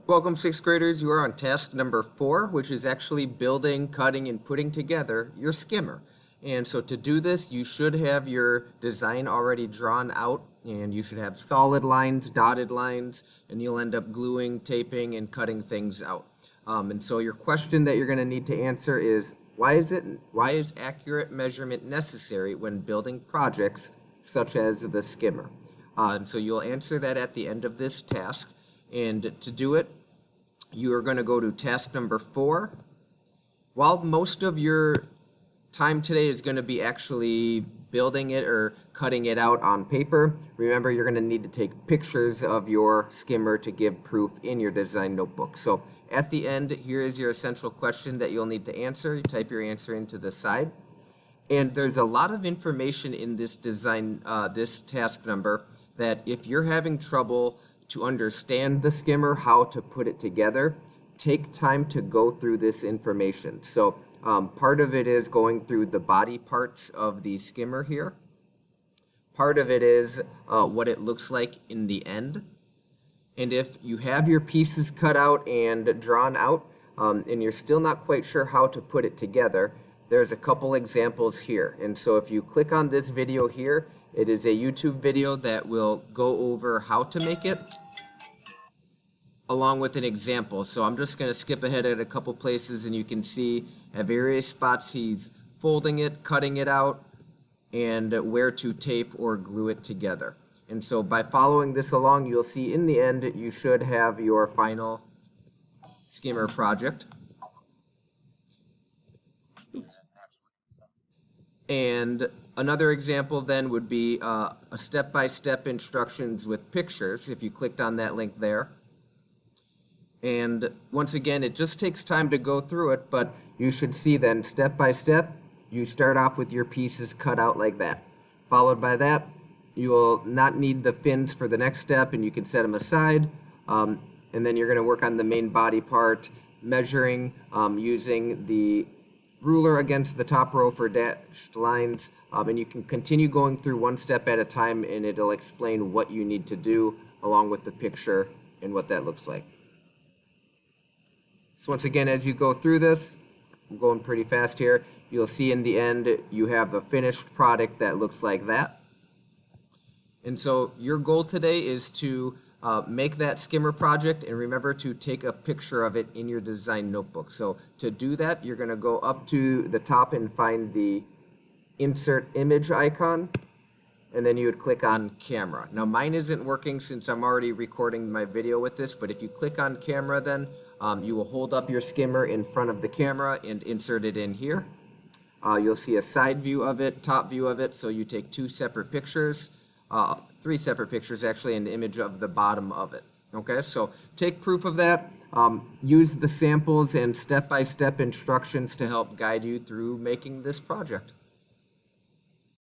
Welcome, sixth graders. You are on task number 4, which is actually building, cutting, and putting together your skimmer. And so to do this, you should have your design already drawn out, and you should have solid lines, dotted lines, and you'll end up gluing, taping, and cutting things out. And so your question that you're going to need to answer is, why is accurate measurement necessary when building projects such as the skimmer? And so you'll answer that at the end of this task. And to do it, you are going to go to task number 4. While most of your time today is going to be actually building it or cutting it out on paper, remember you're going to need to take pictures of your skimmer to give proof in your design notebook. So at the end, here is your essential question that you'll need to answer. You type your answer into the side. And there's a lot of information in this design, this task number, that if you're having trouble to understand the skimmer, how to put it together, take time to go through this information. So part of it is going through the body parts of the skimmer here. Part of it is what it looks like in the end. And if you have your pieces cut out and drawn out, and you're still not quite sure how to put it together, there's a couple examples here. And so if you click on this video here, it is a YouTube video that will go over how to make it, along with an example. So I'm just going to skip ahead at a couple places, and you can see at various spots he's folding it, cutting it out, and where to tape or glue it together. And so by following this along, you'll see in the end you should have your final skimmer project. And another example then would be a step-by-step instructions with pictures, if you clicked on that link there. And once again, it just takes time to go through it, but you should see then step by step, you start off with your pieces cut out like that. Followed by that, you will not need the fins for the next step, and you can set them aside. And then you're going to work on the main body part, measuring using the ruler against the top row for dashed lines, and you can continue going through one step at a time, and it'll explain what you need to do along with the picture and what that looks like. So once again, as you go through this, I'm going pretty fast here, you'll see in the end you have a finished product that looks like that. And so your goal today is to make that skimmer project, and remember to take a picture of it in your design notebook. So to do that, you're going to go up to the top and find the insert image icon, and then you would click on camera. Now mine isn't working since I'm already recording my video with this, but if you click on camera, then you will hold up your skimmer in front of the camera and insert it in here. You'll see a side view of it, top view of it, so you take 2 separate pictures. 3 separate pictures actually, and an image of the bottom of it. Okay, so take proof of that. Use the samples and step-by-step instructions to help guide you through making this project.